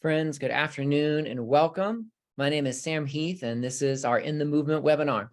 Friends, good afternoon and welcome. My name is Sam Heath, and this is our In the Movement webinar.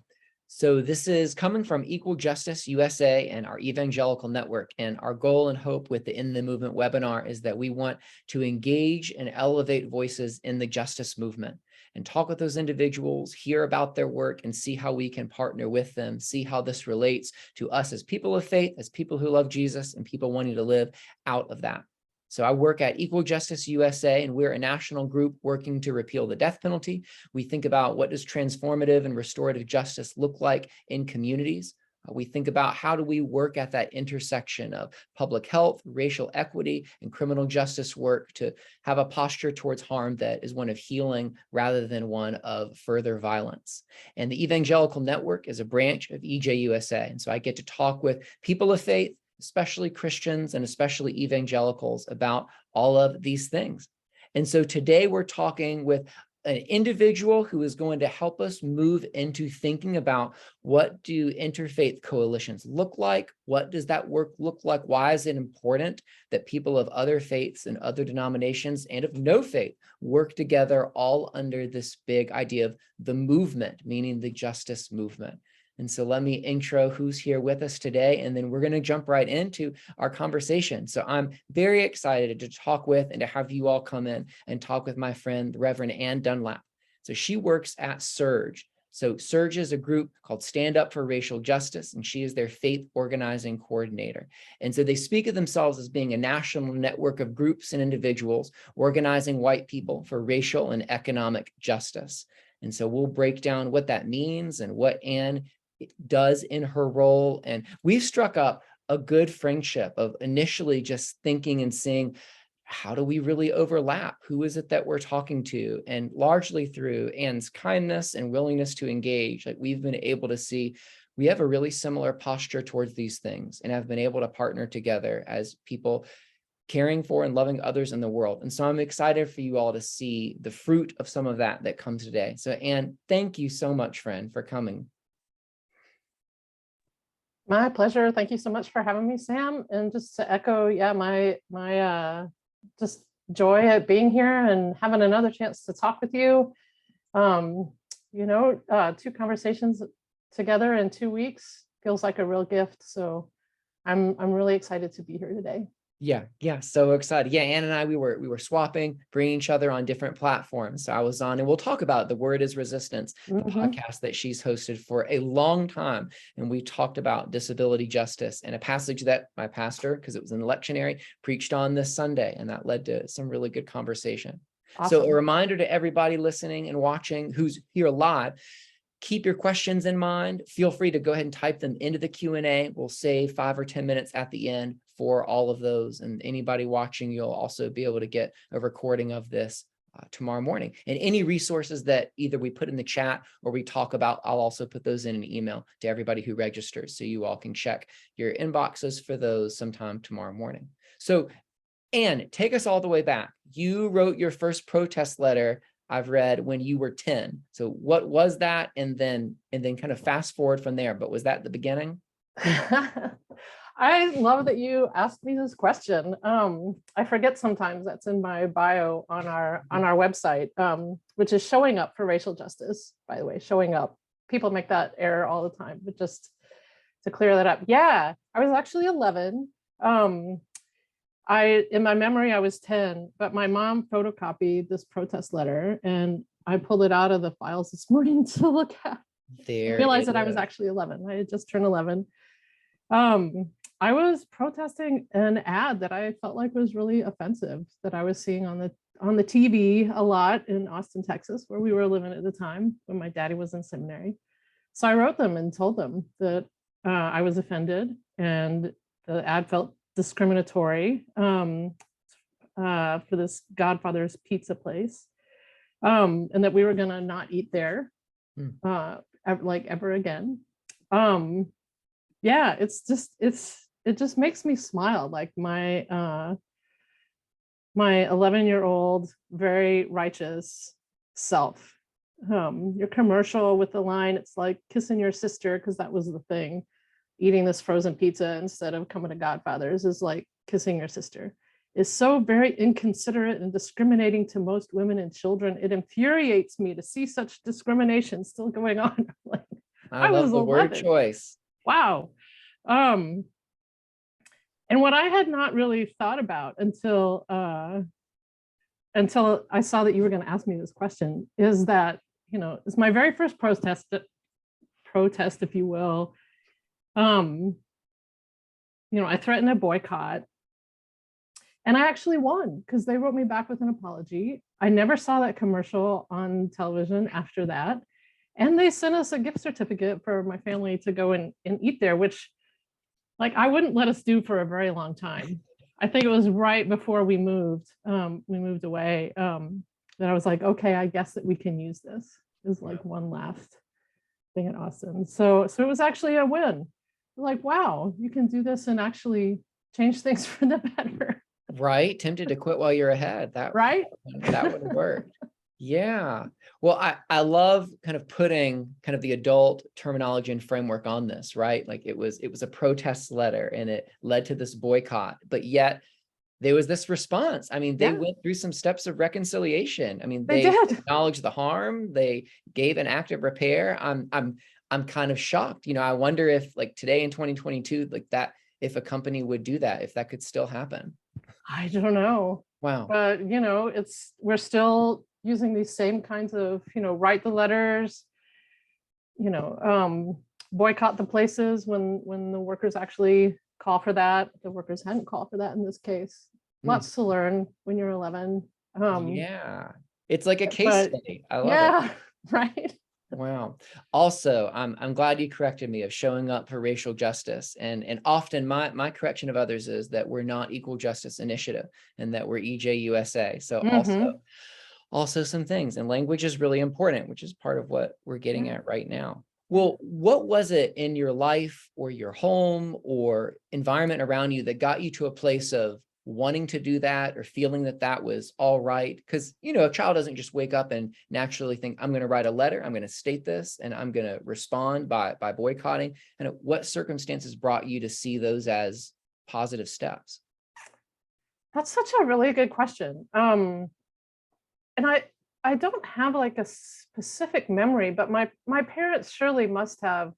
So this is coming from Equal Justice USA and our Evangelical Network. And our goal and hope with the In the Movement webinar is that we want to engage and elevate voices in the justice movement and talk with those individuals, hear about their work, and see how we can partner with them, see how this relates to us as people of faith, as people who love Jesus, and people wanting to live out of that. So I work at Equal Justice USA, and we're a national group working to repeal the death penalty. We think about what does transformative and restorative justice look like in communities. We think about how do we work at that intersection of public health, racial equity, and criminal justice work to have a posture towards harm that is one of healing rather than one of further violence. And the Evangelical Network is a branch of EJUSA. And so I get to talk with people of faith, especially Christians and especially evangelicals, about all of these things. And so today we're talking with an individual who is going to help us move into thinking about what do interfaith coalitions look like? What does that work look like? Why is it important that people of other faiths and other denominations and of no faith work together all under this big idea of the movement, meaning the justice movement? And so let me intro who's here with us today, and then we're going to jump right into our conversation. So I'm very excited to talk with and to have you all come in and talk with my friend, Reverend Dunlap. So she works at SURJ. So SURJ is a group called Stand Up for Racial Justice, and she is their faith organizing coordinator. And so they speak of themselves as being a national network of groups and individuals organizing white people for racial and economic justice. And so we'll break down what that means and what Anne does in her role. And we've struck up a good friendship of initially just thinking and seeing, how do we really overlap? Who is it that we're talking to? And largely through Anne's kindness and willingness to engage, like we've been able to see we have a really similar posture towards these things and have been able to partner together as people caring for and loving others in the world. And so I'm excited for you all to see the fruit of some of that comes today. So Anne, thank you so much, friend, for coming. My pleasure. Thank you so much for having me, Sam. And just to echo, yeah, my just joy at being here and having another chance to talk with you. Two conversations together in 2 weeks feels like a real gift. So I'm really excited to be here today. Yeah, so excited. Yeah, Anne and I, we were swapping, bringing each other on different platforms. So I was on, and we'll talk about The Word is Resistance, the podcast that she's hosted for a long time. And we talked about disability justice and a passage that my pastor, because it was in the lectionary, preached on this Sunday. And that led to some really good conversation. Awesome. So a reminder to everybody listening and watching who's here live, keep your questions in mind. Feel free to go ahead and type them into the Q&A. We'll save 5 or 10 minutes at the end for all of those. And anybody watching, you'll also be able to get a recording of this tomorrow morning. And any resources that either we put in the chat or we talk about, I'll also put those in an email to everybody who registers, so you all can check your inboxes for those sometime tomorrow morning. So Anne, take us all the way back. You wrote your first protest letter, I've read, when you were 10. So what was that? And then kind of fast forward from there. But was that the beginning? I love that you asked me this question. I forget sometimes that's in my bio on our website, which is showing up for racial justice, by the way, showing up. People make that error all the time, but just to clear that up. Yeah, I was actually 11. In my memory, I was 10, but my mom photocopied this protest letter and I pulled it out of the files this morning to look at. I realized that I was actually 11. I had just turned 11. I was protesting an ad that I felt like was really offensive that I was seeing on the TV a lot in Austin, Texas, where we were living at the time when my daddy was in seminary. So I wrote them and told them that I was offended and the ad felt discriminatory for this Godfather's pizza place, and that we were gonna not eat there ever again. Yeah, it just makes me smile. Like my 11-year-old, very righteous self. Your commercial with the line, it's like kissing your sister, because that was the thing. Eating this frozen pizza instead of coming to Godfather's is like kissing your sister. is so very inconsiderate and discriminating to most women and children. It infuriates me to see such discrimination still going on. Like, I love the word 11. choice. Wow. And what I had not really thought about until I saw that you were going to ask me this question is that, it's my very first protest, if you will. I threatened a boycott. And I actually won because they wrote me back with an apology. I never saw that commercial on television after that. And they sent us a gift certificate for my family to go and eat there, which I wouldn't let us do for a very long time. I think it was right before we moved away, that I was like, okay, I guess that we can use this. It was one last thing in Austin. So it was actually a win. Like, wow, you can do this and actually change things for the better. Right? Tempted to quit while you're ahead. That would have worked. Yeah. Well, I love kind of putting kind of the adult terminology and framework on this, right? Like it was a protest letter and it led to this boycott, but yet there was this response. I mean, they went through some steps of reconciliation. I mean, they acknowledged the harm, they gave an act of repair. I'm kind of shocked. I wonder if today in 2022, that if a company would do that, if that could still happen. I don't know. Wow. But we're still using these same kinds of, write the letters, boycott the places when the workers actually call for that. The workers hadn't called for that in this case. Lots to learn when you're 11. Yeah, it's like a case study. I love it. Yeah, right. Wow. Also, I'm glad you corrected me of showing up for racial justice. And often my correction of others is that we're not Equal Justice Initiative and that we're EJUSA. So also some things, and language is really important, which is part of what we're getting at right now. Well, what was it in your life or your home or environment around you that got you to a place of wanting to do that or feeling that that was all right? Because, a child doesn't just wake up and naturally think, I'm going to write a letter, I'm going to state this, and I'm going to respond by boycotting. And what circumstances brought you to see those as positive steps? That's such a really good question. And I don't have a specific memory, but my parents surely must have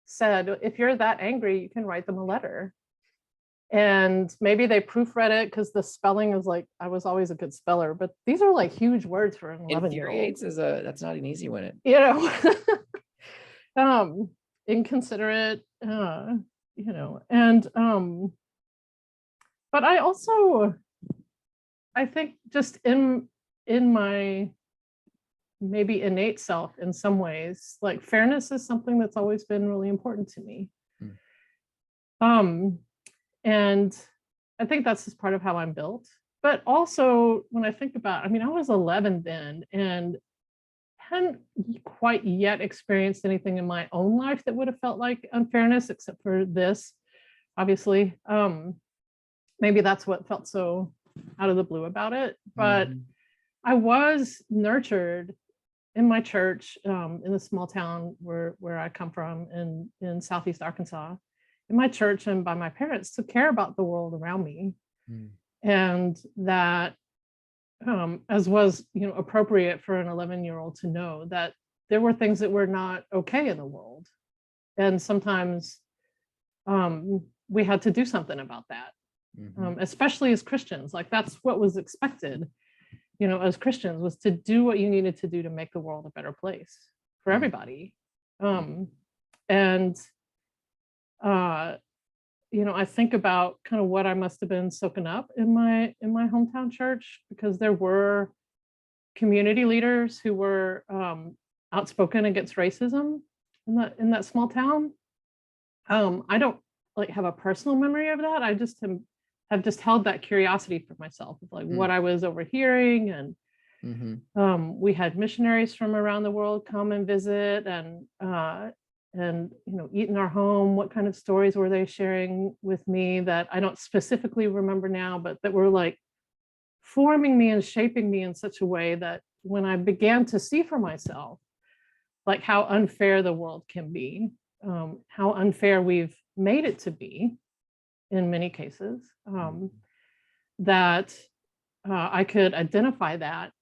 said, if you're that angry, you can write them a letter. And maybe they proofread it because the spelling is I was always a good speller, but these are huge words for an 11-year-old. That's not an easy one. Inconsiderate, and but I think just in my maybe innate self in some ways, fairness is something that's always been really important to me. And I think that's just part of how I'm built. But also when I think about, I was 11 then and hadn't quite yet experienced anything in my own life that would have felt like unfairness, except for this, obviously. Maybe that's what felt so out of the blue about it. But I was nurtured in my church, in the small town where I come from in Southeast Arkansas, in my church and by my parents, to care about the world around me. And that, as was appropriate for an 11-year-old to know, that there were things that were not okay in the world. And sometimes we had to do something about that, especially as Christians. That's what was expected, as Christians, was to do what you needed to do to make the world a better place for everybody. I think about kind of what I must have been soaking up in my hometown church, because there were community leaders who were outspoken against racism in that small town. I don't have a personal memory of that. I just have just held that curiosity for myself of what I was overhearing. And we had missionaries from around the world come and visit and eat in our home. What kind of stories were they sharing with me that I don't specifically remember now, but that were forming me and shaping me in such a way that when I began to see for myself how unfair the world can be, how unfair we've made it to be in many cases, that I could identify that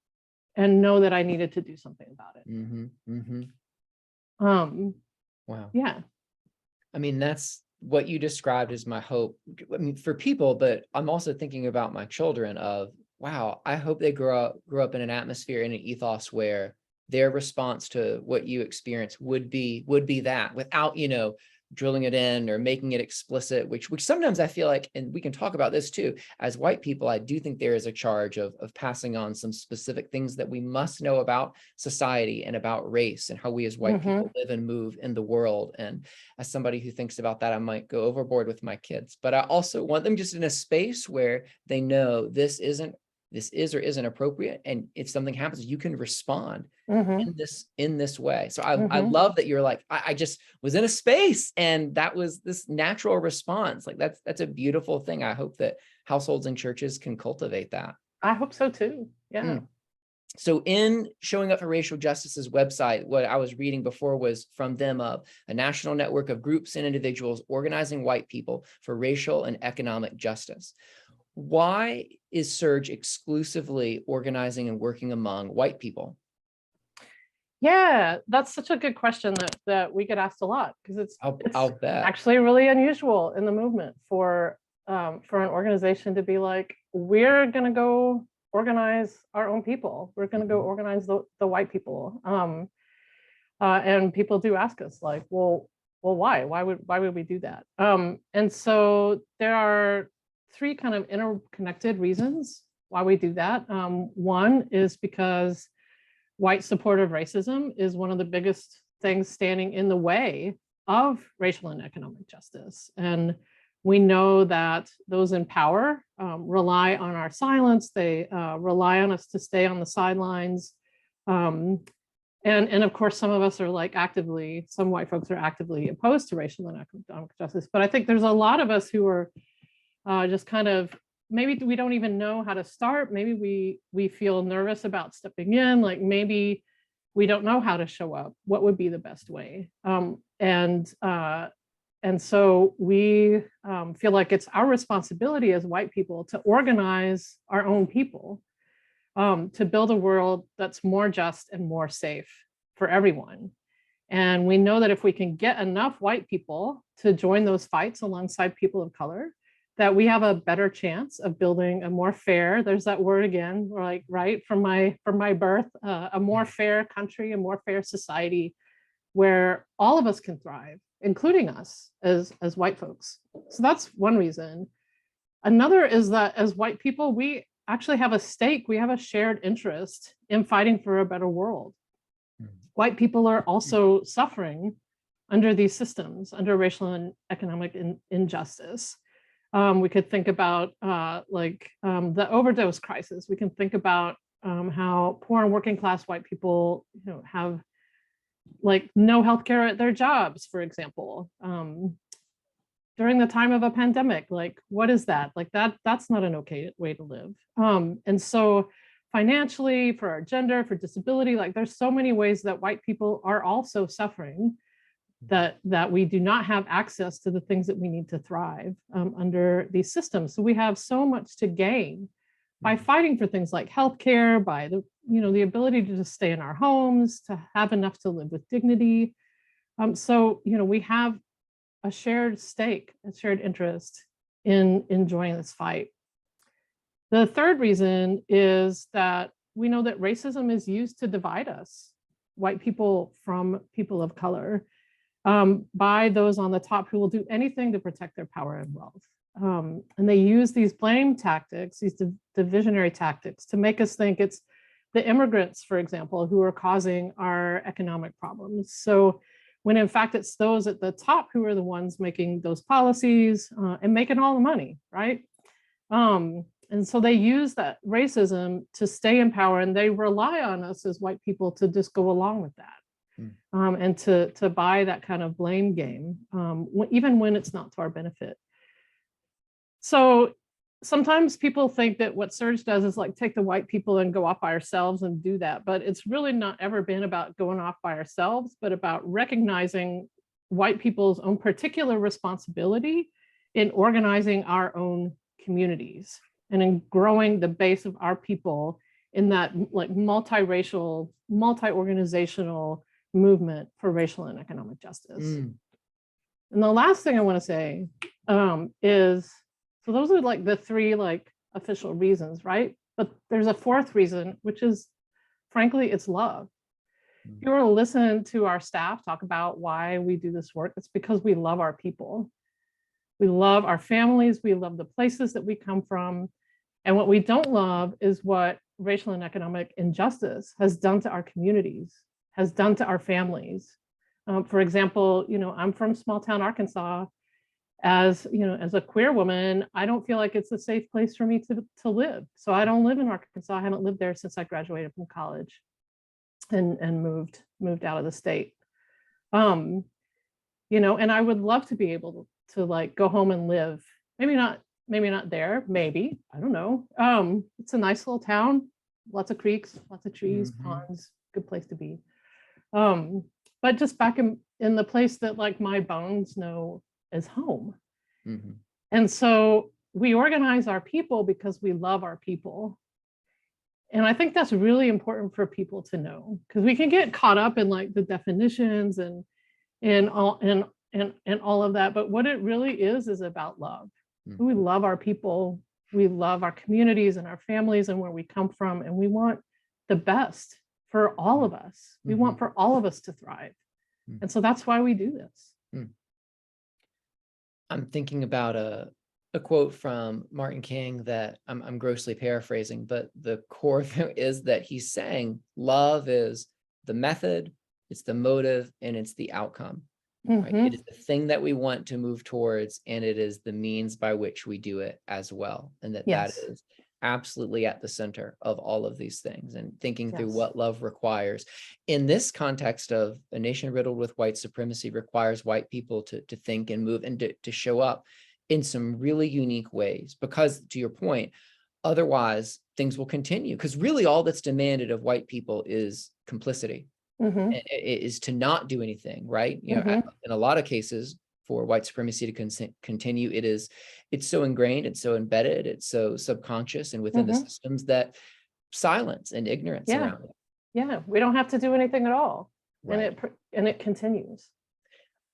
and know that I needed to do something about it. Wow. Yeah. I mean, that's what you described as my hope. I mean, for people, but I'm also thinking about my children of, wow, I hope they grow up in an atmosphere, in an ethos where their response to what you experience would be that, without, drilling it in or making it explicit, which sometimes I feel like, and we can talk about this too, as white people, I do think there is a charge of passing on some specific things that we must know about society and about race and how we as white people live and move in the world. And as somebody who thinks about that, I might go overboard with my kids, but I also want them just in a space where they know this is or isn't appropriate. And if something happens, you can respond in this way. So I love that you're like, I just was in a space and that was this natural response. Like that's a beautiful thing. I hope that households and churches can cultivate that. I hope so too. Yeah. So in Showing Up for Racial Justice's website, what I was reading before was from them of a national network of groups and individuals organizing white people for racial and economic justice. Why is SURJ exclusively organizing and working among white people? Yeah, that's such a good question that we get asked a lot, because it's I'll bet. actually really unusual in the movement for an organization to be like, we're going to go organize our own people. We're going to go organize the white people. And people do ask us like, well, why? Why would we do that? And so there are three kind of interconnected reasons why we do that. One is because white support of racism is one of the biggest things standing in the way of racial and economic justice. And we know that those in power rely on our silence. They rely on us to stay on the sidelines. And of course, some of us are like some white folks are actively opposed to racial and economic justice. But I think there's a lot of us who are just kind of, maybe we don't even know how to start. Maybe we feel nervous about stepping in, like maybe we don't know how to show up. What would be the best way? And so we feel like it's our responsibility as white people to organize our own people, to build a world that's more just and more safe for everyone. And we know that if we can get enough white people to join those fights alongside people of color, that we have a better chance of building a more fair, there's that word again, like, right, from my birth, a more fair country, a more fair society where all of us can thrive, including us as white folks. So that's one reason. Another is that as white people, we actually have a stake, we have a shared interest in fighting for a better world. White people are also suffering under these systems, under racial and economic injustice. We could think about the overdose crisis. We can think about how poor and working class white people, have like no healthcare at their jobs, for example, during the time of a pandemic. Like, what is that? Like that's not an okay way to live. And so financially, for our gender, for disability, like there's so many ways that white people are also suffering, that we do not have access to the things that we need to thrive under these systems. So we have so much to gain by fighting for things like healthcare, by the ability to just stay in our homes, to have enough to live with dignity. So we have a shared stake, a shared interest in joining this fight. The third reason is that we know that racism is used to divide us, white people from people of color, by those on the top who will do anything to protect their power and wealth. And they use these blame tactics, these divisionary tactics, to make us think it's the immigrants, for example, who are causing our economic problems. So when in fact it's those at the top who are the ones making those policies and making all the money, right? And so they use that racism to stay in power, and they rely on us as white people to just go along with that. And to buy that kind of blame game, even when it's not to our benefit. So sometimes people think that what SURJ does is like take the white people and go off by ourselves and do that, but it's really not ever been about going off by ourselves, but about recognizing white people's own particular responsibility in organizing our own communities. and in growing the base of our people in that like multiracial, multi-organizational movement for racial and economic justice. And the last thing I want to say is, so those are like the three like official reasons, right? But there's a fourth reason, which is, frankly, it's love. If you were to listen to our staff talk about why we do this work, it's because we love our people. We love our families. We love the places that we come from. And what we don't love is what racial and economic injustice has done to our communities, has done to our families. For example, I'm from small town Arkansas. As a queer woman, I don't feel like it's a safe place for me to live. So I don't live in Arkansas. I haven't lived there since I graduated from college and moved out of the state. And I would love to be able to like go home and live. Maybe not there, maybe, I don't know. It's a nice little town, lots of creeks, lots of trees, ponds, good place to be. But just back in the place that like my bones know as home. And so we organize our people because we love our people. And I think that's really important for people to know, because we can get caught up in like the definitions and all of that. But what it really is about love. We love our people. We love our communities and our families and where we come from. And we want the best for all of us. We want for all of us to thrive. And so that's why we do this. I'm thinking about a quote from Martin King that I'm grossly paraphrasing, but the core is that he's saying love is the method, it's the motive, and it's the outcome. Right? It is the thing that we want to move towards, and it is the means by which we do it as well. And that is absolutely at the center of all of these things, and thinking through what love requires. In this context of a nation riddled with white supremacy requires white people to think and move and to show up in some really unique ways, because to your point, otherwise things will continue, because really all that's demanded of white people is complicity. It is to not do anything, right? In a lot of cases for white supremacy to continue, it's so ingrained, it's so embedded, it's so subconscious and within the systems that silence and ignorance around it. Yeah, we don't have to do anything at all. Right. And it continues.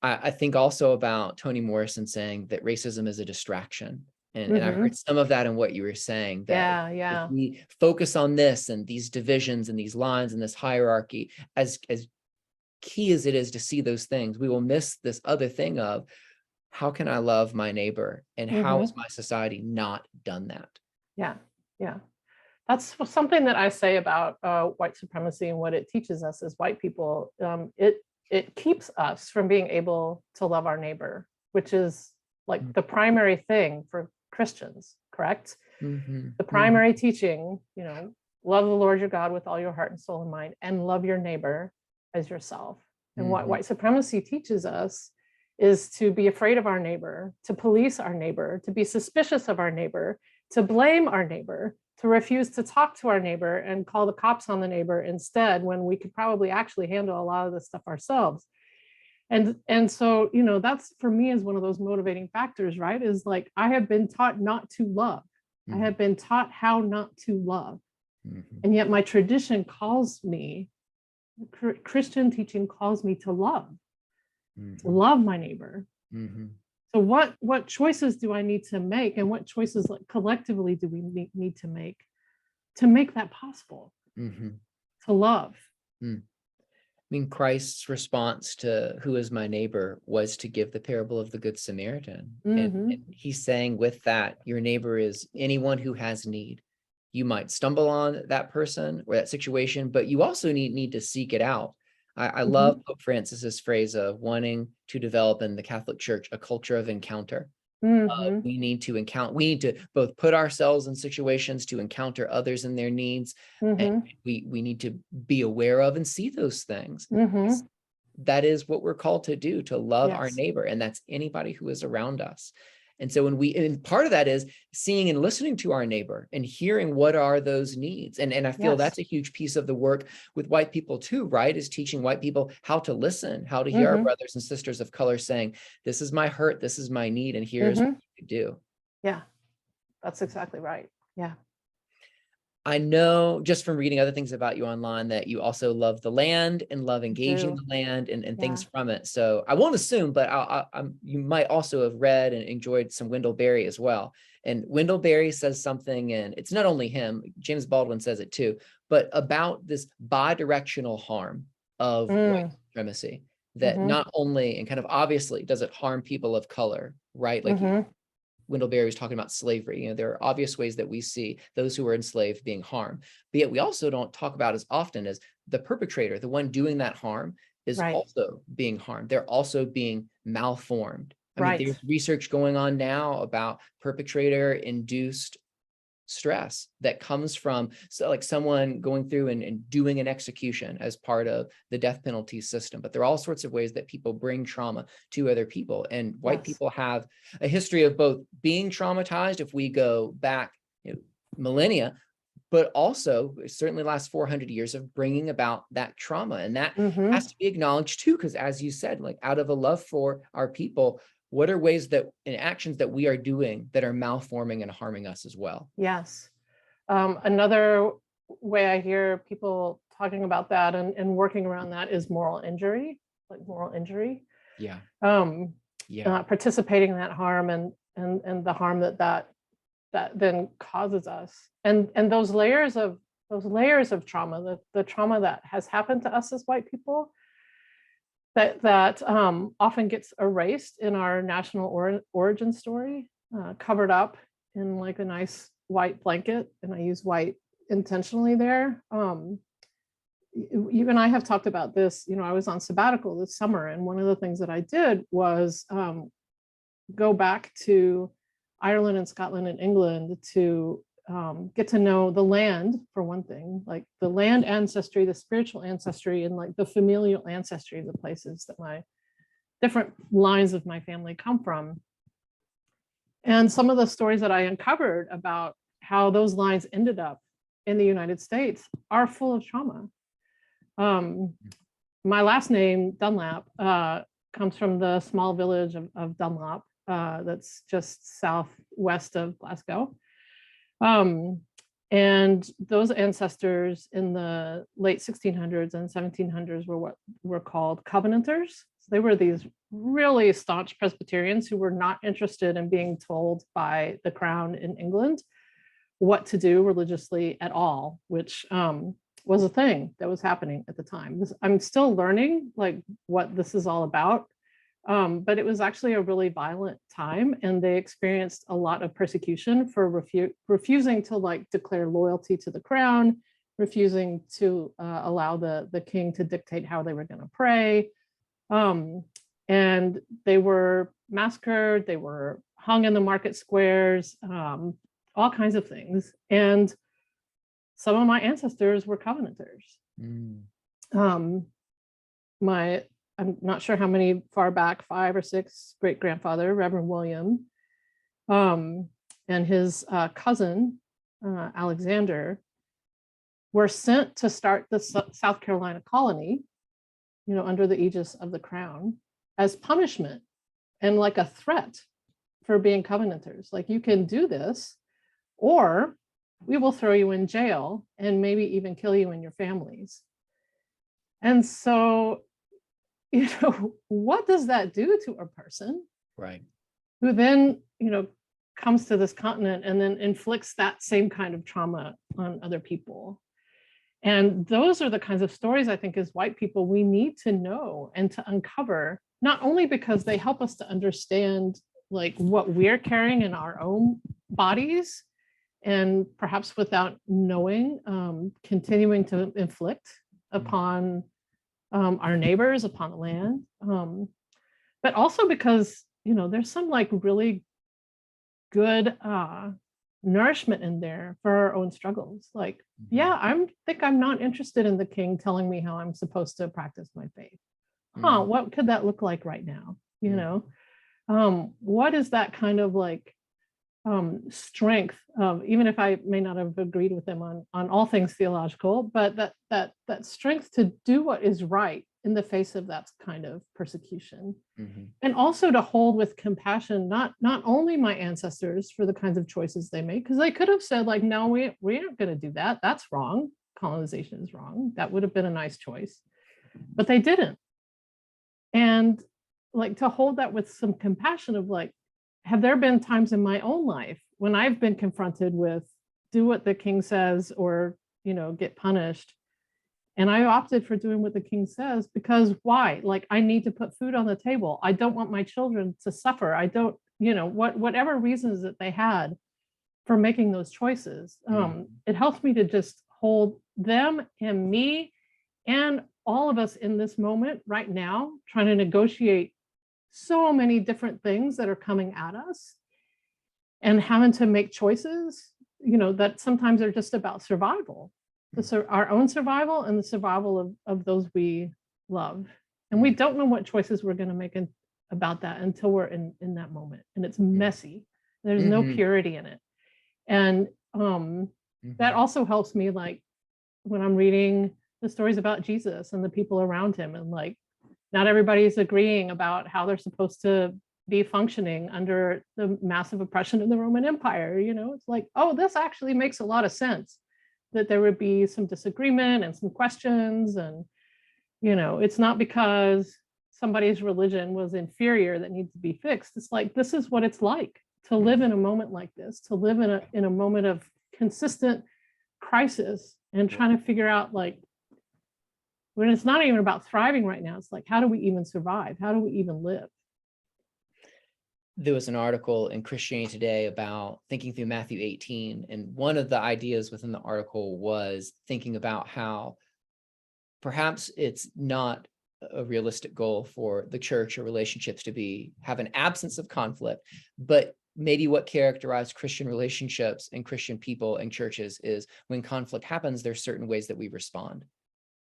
I think also about Toni Morrison saying that racism is a distraction. And I heard some of that in what you were saying, that if we focus on this and these divisions and these lines and this hierarchy, as key as it is to see those things, we will miss this other thing of how can I love my neighbor, and how has my society not done that? Yeah. That's something that I say about white supremacy and what it teaches us as white people. It keeps us from being able to love our neighbor, which is like the primary thing for Christians, correct? The primary teaching, love the Lord your God with all your heart and soul and mind, and love your neighbor as yourself. And what white supremacy teaches us is to be afraid of our neighbor, to police our neighbor, to be suspicious of our neighbor, to blame our neighbor, to refuse to talk to our neighbor and call the cops on the neighbor instead, when we could probably actually handle a lot of this stuff ourselves. And so, that's for me is one of those motivating factors, right? Is like, I have been taught not to love. I have been taught how not to love. And yet my tradition calls me, Christian teaching calls me to love my neighbor. So what choices do I need to make, and what choices like collectively do we need to make that possible? To love. I mean, Christ's response to who is my neighbor was to give the parable of the Good Samaritan. And he's saying with that, your neighbor is anyone who has need. You might stumble on that person or that situation, but you also need to seek it out. I love Pope Francis's phrase of wanting to develop in the Catholic Church a culture of encounter. We need to both put ourselves in situations to encounter others and their needs, and we need to be aware of and see those things. That is what we're called to do, to love our neighbor, and that's anybody who is around us. And so and part of that is seeing and listening to our neighbor and hearing what are those needs. And I feel that's a huge piece of the work with white people too, right? Is teaching white people how to listen, how to hear our brothers and sisters of color saying, this is my hurt, this is my need, and here's what you could do. Yeah, that's exactly right. Yeah. I know just from reading other things about you online that you also love the land and love engaging do. the land and Yeah. things from it. So I won't assume, but you might also have read and enjoyed some Wendell Berry as well. And Wendell Berry says something, and it's not only him, James Baldwin says it too, but about this bidirectional harm of white supremacy, that not only, and kind of obviously, does it harm people of color, right? Like Wendell Berry was talking about slavery. You know, there are obvious ways that we see those who are enslaved being harmed, but yet we also don't talk about as often as the perpetrator, the one doing that harm, is Right. also being harmed. They're also being malformed. I mean, Right. there's research going on now about perpetrator-induced stress that comes from, so like someone going through and doing an execution as part of the death penalty system. But there are all sorts of ways that people bring trauma to other people, and white Yes. people have a history of both being traumatized, if we go back, you know, millennia, but also certainly the last 400 years of bringing about that trauma. And that has to be acknowledged too, because as you said, like out of a love for our people, what are ways that and actions that we are doing that are malforming and harming us as well? Yes. Another way I hear people talking about that and working around that is moral injury, like moral injury. Yeah. Participating in that harm and the harm that then causes us. And those layers of trauma, the trauma that has happened to us as white people, that often gets erased in our national origin story, covered up in like a nice white blanket, and I use white intentionally there. You and I have talked about this. You know, I was on sabbatical this summer, and one of the things that I did was go back to Ireland and Scotland and England to get to know the land, for one thing, like the land ancestry, the spiritual ancestry, and like the familial ancestry of the places that my different lines of my family come from. And some of the stories that I uncovered about how those lines ended up in the United States are full of trauma. My last name, Dunlap, comes from the small village of Dunlap that's just southwest of Glasgow. And those ancestors in the late 1600s and 1700s were what were called Covenanters. So they were these really staunch Presbyterians who were not interested in being told by the crown in England what to do religiously at all, which was a thing that was happening at the time. I'm still learning like what this is all about. But it was actually a really violent time, and they experienced a lot of persecution for refusing to like declare loyalty to the crown, refusing to allow the king to dictate how they were going to pray. And they were massacred, they were hung in the market squares, all kinds of things. And some of my ancestors were Covenanters. I'm not sure how many far back, 5 or 6 great-grandfather, Reverend William, and his cousin, Alexander, were sent to start the South Carolina colony, you know, under the aegis of the crown as punishment and like a threat for being Covenanters. Like, you can do this, or we will throw you in jail and maybe even kill you and your families. And so, you know, what does that do to a person? Right. Who then, you know, comes to this continent and then inflicts that same kind of trauma on other people. And those are the kinds of stories I think as white people we need to know and to uncover, not only because they help us to understand like what we're carrying in our own bodies, and perhaps without knowing, continuing to inflict upon our neighbors, upon the land, but also because, you know, there's some like really good nourishment in there for our own struggles. Like, yeah, I think I'm not interested in the king telling me how I'm supposed to practice my faith. What could that look like right now? You know, what is that kind of like strength of, even if I may not have agreed with them on all things theological, but that strength to do what is right in the face of that kind of persecution. Mhm. And also to hold with compassion, not only my ancestors for the kinds of choices they made, because they could have said like, no, we aren't going to do that. That's wrong. Colonization is wrong. That would have been a nice choice, but they didn't. And like to hold that with some compassion of like, have there been times in my own life when I've been confronted with do what the king says or, get punished? And I opted for doing what the king says because why? Like, I need to put food on the table. I don't want my children to suffer. I don't, whatever reasons that they had for making those choices. It helps me to just hold them and me and all of us in this moment right now, trying to negotiate so many different things that are coming at us and having to make choices, that sometimes are just about survival, our own survival and the survival of those we love. And we don't know what choices we're going to make about that until we're in that moment. And it's messy. There's no purity in it. And that also helps me, like, when I'm reading the stories about Jesus and the people around him, and like, not everybody's agreeing about how they're supposed to be functioning under the massive oppression of the Roman Empire. It's like, oh, this actually makes a lot of sense that there would be some disagreement and some questions. And, it's not because somebody's religion was inferior that needs to be fixed. It's like, this is what it's like to live in a moment like this, to live in a moment of consistent crisis and trying to figure out, like, when it's not even about thriving right now, it's like, how do we even survive? How do we even live? There was an article in Christianity Today about thinking through Matthew 18. And one of the ideas within the article was thinking about how perhaps it's not a realistic goal for the church or relationships to have an absence of conflict, but maybe what characterized Christian relationships and Christian people and churches is when conflict happens, there's certain ways that we respond.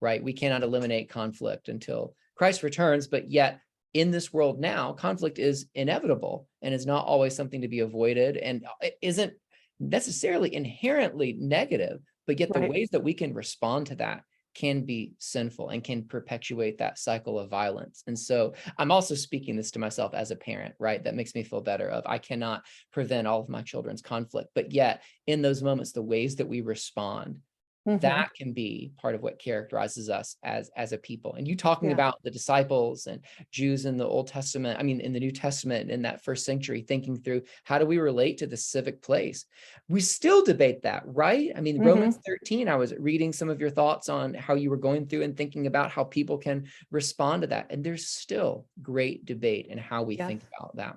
Right? We cannot eliminate conflict until Christ returns, but yet in this world now, conflict is inevitable and is not always something to be avoided, and it isn't necessarily inherently negative, but yet the ways that we can respond to that can be sinful and can perpetuate that cycle of violence. And so I'm also speaking this to myself as a parent, right? That makes me feel better of I cannot prevent all of my children's conflict, but yet in those moments, the ways that we respond, that can be part of what characterizes us as a people. And you talking about the disciples and Jews in the Old Testament, in the New Testament, in that first century, thinking through how do we relate to the civic place? We still debate that, right? Romans 13, I was reading some of your thoughts on how you were going through and thinking about how people can respond to that. And there's still great debate in how we think about that.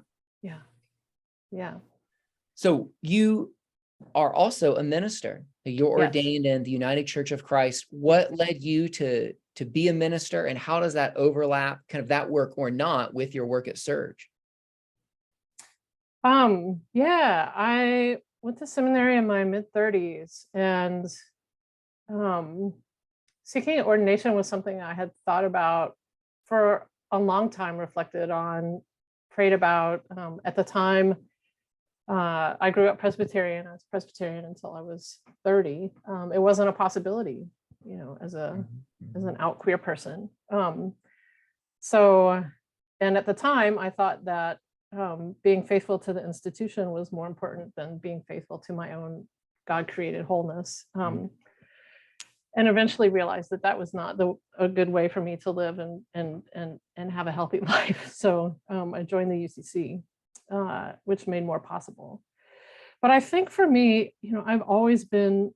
Yeah. So you are also a minister. You're ordained in the United Church of Christ. What led you to be a minister, and how does that overlap, kind of that work or not, with your work at SURJ? I went to seminary in my mid-30s, and seeking ordination was something I had thought about for a long time, reflected on, prayed about. At the time, I grew up Presbyterian. I was Presbyterian until I was 30. It wasn't a possibility, as an out queer person. And at the time, I thought that being faithful to the institution was more important than being faithful to my own God-created wholeness. And eventually realized that was not a good way for me to live and have a healthy life. So I joined the UCC. Which made more possible. But I think for me, I've always been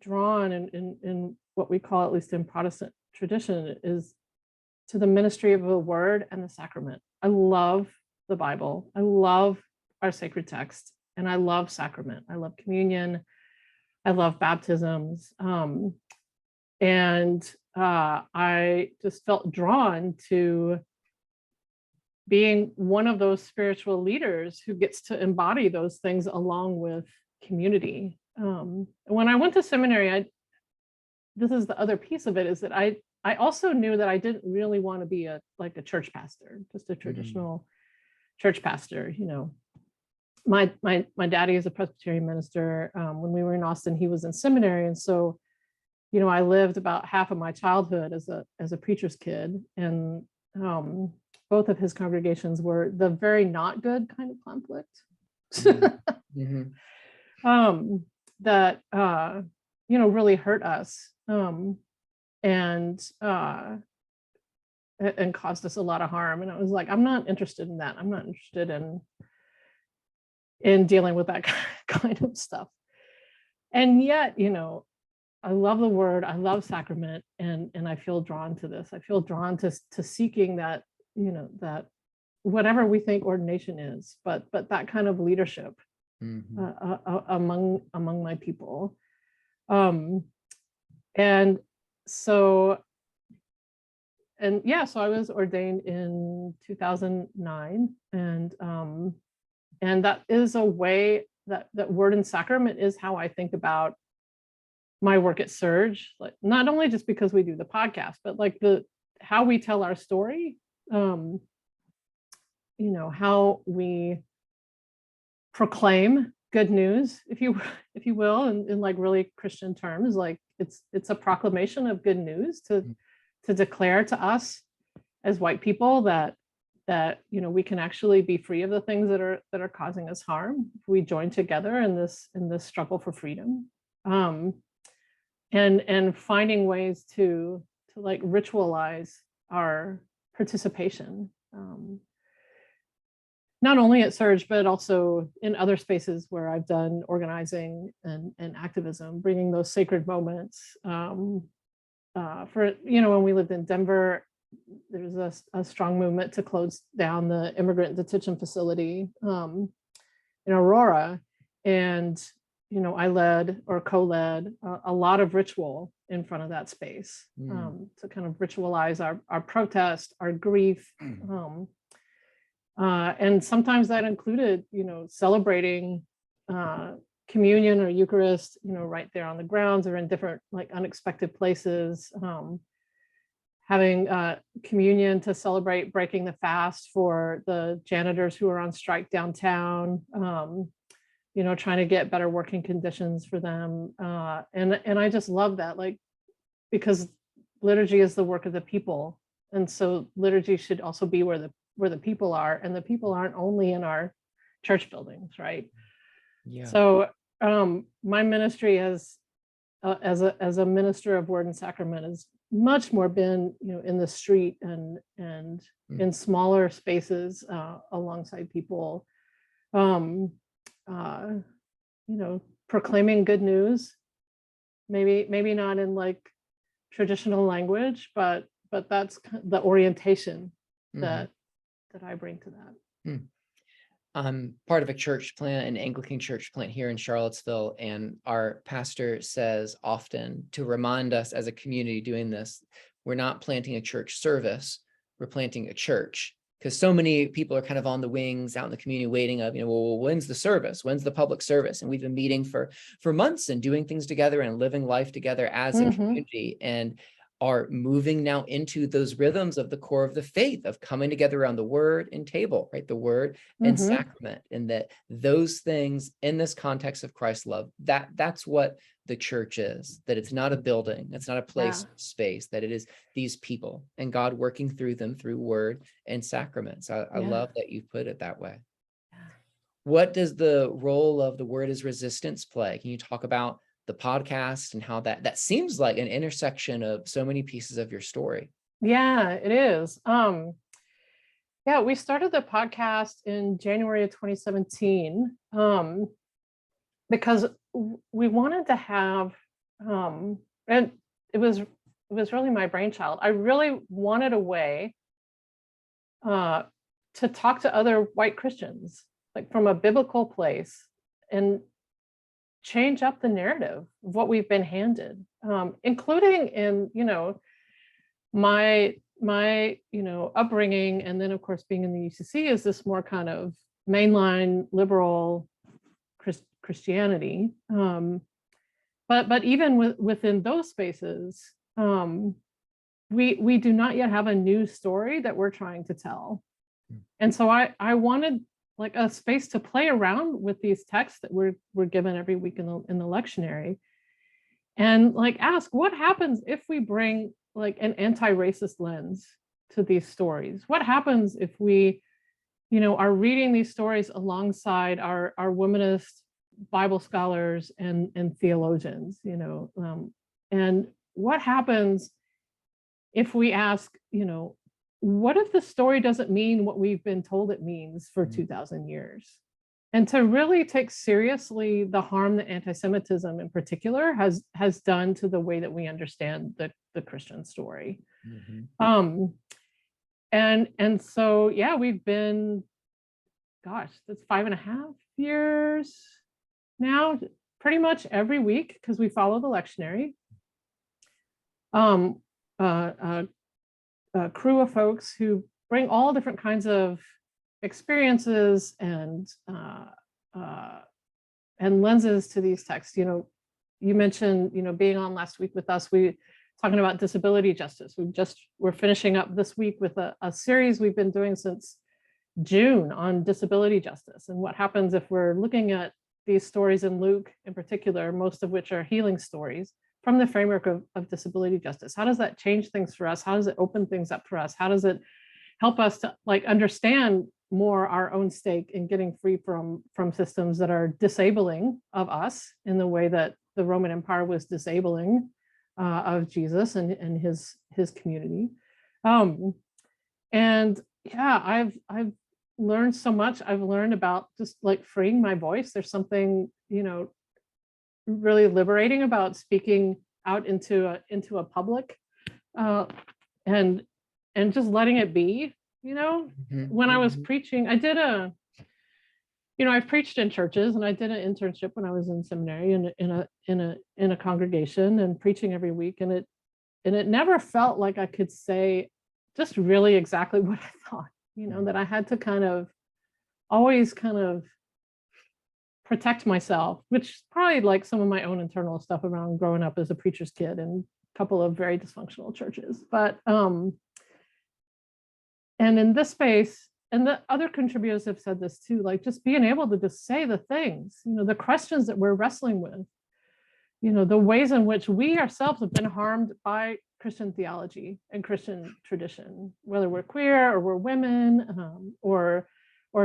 drawn in what we call, at least in Protestant tradition, is to the ministry of the word and the sacrament. I love the Bible. I love our sacred text, and I love sacrament. I love communion. I love baptisms. And I just felt drawn to being one of those spiritual leaders who gets to embody those things along with community. When I went to seminary, this is the other piece of it, is that I also knew that I didn't really want to be a church pastor, just a traditional church pastor, my daddy is a Presbyterian minister. When we were in Austin, he was in seminary. And so, you know, I lived about half of my childhood as a preacher's kid. And both of his congregations were the very not good kind of conflict. That, you know, really hurt us. And caused us a lot of harm. And I was like, I'm not interested in that. I'm not interested in dealing with that kind of stuff. And yet, you know, I love the word, I love sacrament, and I feel drawn to this. I feel drawn to seeking that, you know, that whatever we think ordination is, but that kind of leadership among my people. And so I was ordained in 2009, and that is a way that word and sacrament is how I think about my work at SURJ. Like, not only just because we do the podcast, but like how we tell our story, you know, how we proclaim good news, if you will, in like really Christian terms. Like it's a proclamation of good news to declare to us as white people that you know, we can actually be free of the things that are causing us harm if we join together in this struggle for freedom, and finding ways to like ritualize our participation, not only at SURJ, but also in other spaces where I've done organizing and activism, bringing those sacred moments. For, you know, when we lived in Denver, there was a strong movement to close down the immigrant detention facility in Aurora. And, you know, I led or co-led a lot of ritual in front of that space, to kind of ritualize our protest, our grief. And sometimes that included, you know, celebrating communion or Eucharist, you know, right there on the grounds or in different like unexpected places. Having communion to celebrate breaking the fast for the janitors who are on strike downtown, you know, trying to get better working conditions for them. And I just love that, like, because liturgy is the work of the people. And so liturgy should also be where the people are, and the people aren't only in our church buildings, right? Yeah. So my ministry as a minister of word and sacrament has much more been, you know, in the street and in smaller spaces alongside people, you know, proclaiming good news, maybe not in like traditional language, but that's the orientation that I bring to that. I'm part of a church plant, an Anglican church plant here in Charlottesville, and our pastor says often to remind us as a community doing this, we're not planting a church service, we're planting a church. Because so many people are kind of on the wings out in the community waiting of, you know, well, when's the service? When's the public service? And we've been meeting for months and doing things together and living life together as a community, and are moving now into those rhythms of the core of the faith of coming together around the word and table, right? The word and sacrament, and that those things in this context of Christ's love, that's what the church is, that it's not a building, it's not a place, space, that it is these people and God working through them through word and sacraments. I love that you put it that way. What does the role of the word as resistance play? Can you talk about the podcast and how that seems like an intersection of so many pieces of your story? Yeah, it is. Yeah, we started the podcast in January of 2017 because we wanted to have, and it was really my brainchild. I really wanted a way to talk to other white Christians, like from a biblical place, and change up the narrative of what we've been handed, including in, you know, my you know, upbringing, and then of course being in the UCC is this more kind of mainline liberal Christianity, but even within those spaces, we do not yet have a new story that we're trying to tell. And so I wanted like a space to play around with these texts that we're given every week in the lectionary, and like ask what happens if we bring like an anti-racist lens to these stories. What happens if we, are reading these stories alongside our womanist Bible scholars and theologians, and what happens if we ask, what if the story doesn't mean what we've been told it means for 2,000 years? And to really take seriously the harm that anti-Semitism in particular has done to the way that we understand the Christian story. Mm-hmm. And so, yeah, we've been, gosh, that's 5.5 years now, pretty much every week, because we follow the lectionary. A crew of folks who bring all different kinds of experiences and lenses to these texts. You mentioned, being on last week with us, we talking about disability justice. We're finishing up this week with a series we've been doing since June on disability justice and what happens if we're looking at these stories in Luke in particular, most of which are healing stories, from the framework of disability justice. How does that change things for us? How does it open things up for us? How does it help us to like understand more our own stake in getting free from systems that are disabling of us in the way that the Roman Empire was disabling of Jesus and his community? And yeah, I've learned so much. I've learned about just like freeing my voice. There's something, really liberating about speaking out into a public and just letting it be. When I was preaching, I did I've preached in churches, and I did an internship when I was in seminary in a congregation and preaching every week, and it never felt like I could say just really exactly what I thought. That I had to always protect myself, which is probably like some of my own internal stuff around growing up as a preacher's kid in a couple of very dysfunctional churches. But and in this space, and the other contributors have said this too, like just being able to just say the things, the questions that we're wrestling with, the ways in which we ourselves have been harmed by Christian theology and Christian tradition, whether we're queer or we're women, or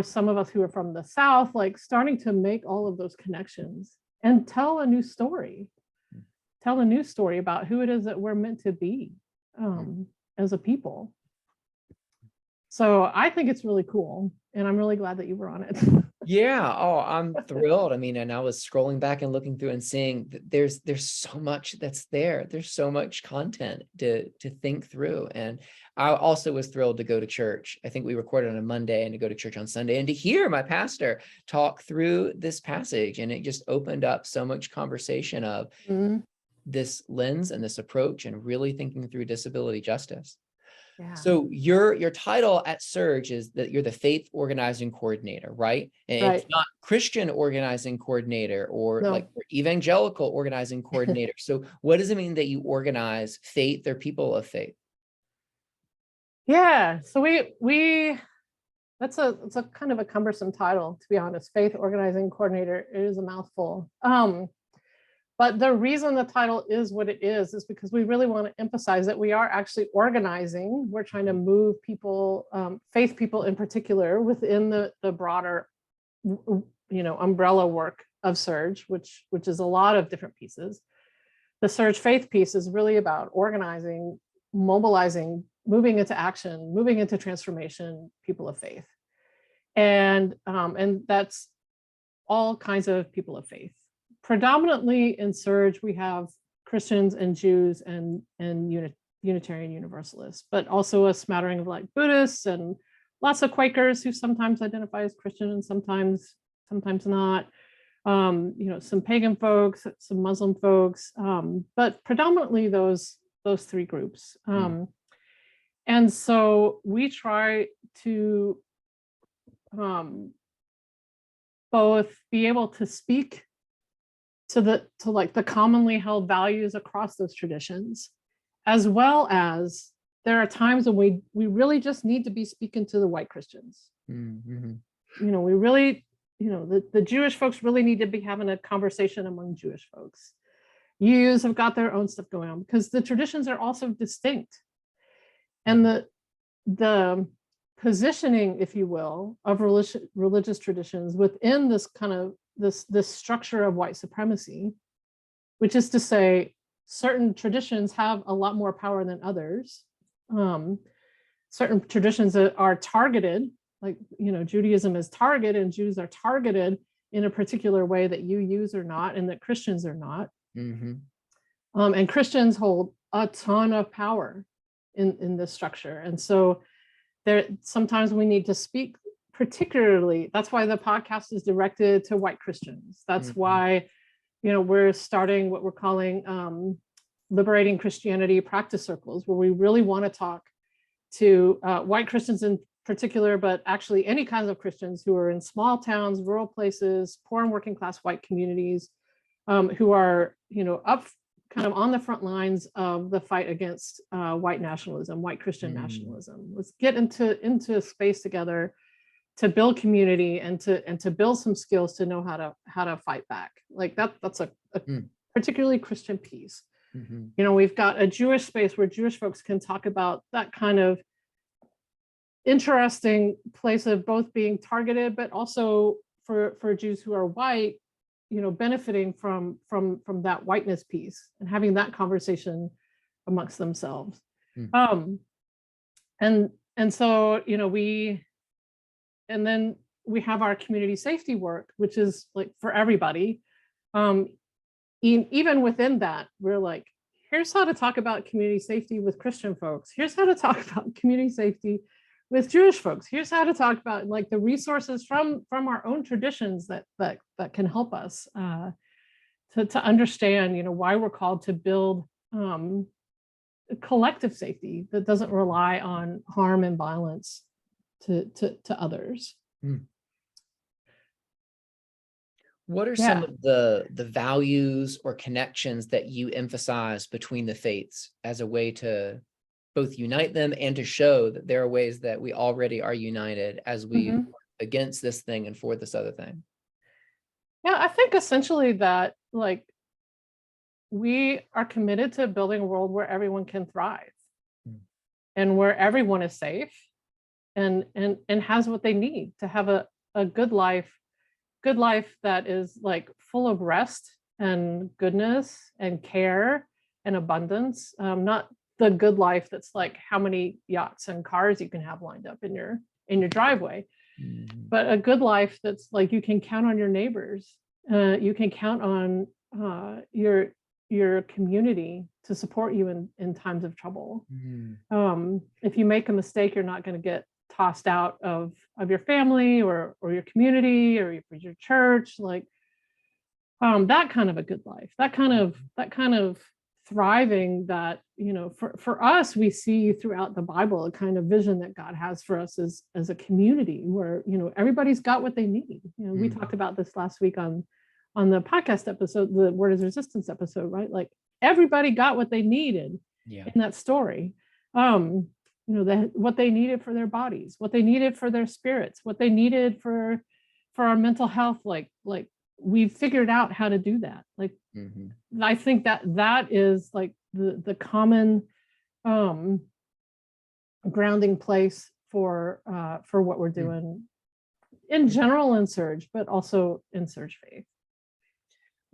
some of us who are from the South, like starting to make all of those connections and tell a new story about who it is that we're meant to be as a people. So I think it's really cool, and I'm really glad that you were on it. Yeah. Oh, I'm thrilled. I mean, and I was scrolling back and looking through and seeing that there's so much that's there. There's so much content to think through. And I also was thrilled to go to church. I think we recorded on a Monday and to go to church on Sunday and to hear my pastor talk through this passage. And it just opened up so much conversation of this lens and this approach and really thinking through disability justice. Yeah. So your title at SURJ is that you're the faith organizing coordinator, right? And right. It's not Christian organizing coordinator or like evangelical organizing coordinator. So what does it mean that you organize faith or people of faith? Yeah, so we it's a kind of a cumbersome title, to be honest. Faith organizing coordinator, it is a mouthful. But the reason the title is what it is because we really want to emphasize that we are actually organizing. We're trying to move people, faith people in particular, within the broader, umbrella work of SURJ, which is a lot of different pieces. The SURJ faith piece is really about organizing, mobilizing, moving into action, moving into transformation, people of faith, and that's all kinds of people of faith. Predominantly in SURJ, we have Christians and Jews and Unitarian Universalists, but also a smattering of like Buddhists and lots of Quakers who sometimes identify as Christian and sometimes not. Some pagan folks, some Muslim folks, but predominantly those three groups. And so we try to both be able to speak to the commonly held values across those traditions, as well as there are times when we really just need to be speaking to the white Christians. Mm-hmm. we really, the Jewish folks really need to be having a conversation among Jewish folks. Jews have got their own stuff going on because the traditions are also distinct. And the positioning, if you will, of religious traditions within this kind of this structure of white supremacy, which is to say certain traditions have a lot more power than others. Certain traditions are targeted, like, Judaism is targeted and Jews are targeted in a particular way that you use or not, and that Christians are not. And Christians hold a ton of power in this structure. And so sometimes we need to speak particularly, that's why the podcast is directed to white Christians. That's why, we're starting what we're calling liberating Christianity practice circles, where we really want to talk to white Christians in particular, but actually any kinds of Christians who are in small towns, rural places, poor and working class white communities, who are, up kind of on the front lines of the fight against white nationalism, white Christian nationalism. Let's get into a space together to build community and to build some skills to know how to fight back. Like that's a particularly Christian piece. We've got a Jewish space where Jewish folks can talk about that kind of interesting place of both being targeted, but also for Jews who are white, benefiting from that whiteness piece and having that conversation amongst themselves. And so, and then we have our community safety work, which is like for everybody. Even within that, we're like, here's how to talk about community safety with Christian folks. Here's how to talk about community safety with Jewish folks. Here's how to talk about like the resources from our own traditions that can help us to understand, why we're called to build collective safety that doesn't rely on harm and violence to others. What are some of the values or connections that you emphasize between the faiths as a way to both unite them and to show that there are ways that we already are united as we work against this thing and for this other thing? Yeah, I think essentially that like we are committed to building a world where everyone can thrive and where everyone is safe and has what they need to have a good life that is like full of rest and goodness and care and abundance. Not the good life that's like how many yachts and cars you can have lined up in your driveway, but a good life that's like you can count on your neighbors, you can count on your community to support you in times of trouble. If you make a mistake, you're not going to get tossed out of your family or your community or your church, like that kind of a good life, that kind of thriving that, for us, we see throughout the Bible a kind of vision that God has for us as a community where, everybody's got what they need. We talked about this last week on the podcast episode, the Word is Resistance episode, right? Like everybody got what they needed in that story. What they needed for their bodies, what they needed for their spirits, what they needed for our mental health, like we've figured out how to do that. Like I think that is like the common grounding place for what we're doing in general in SURJ, but also in SURJ Faith.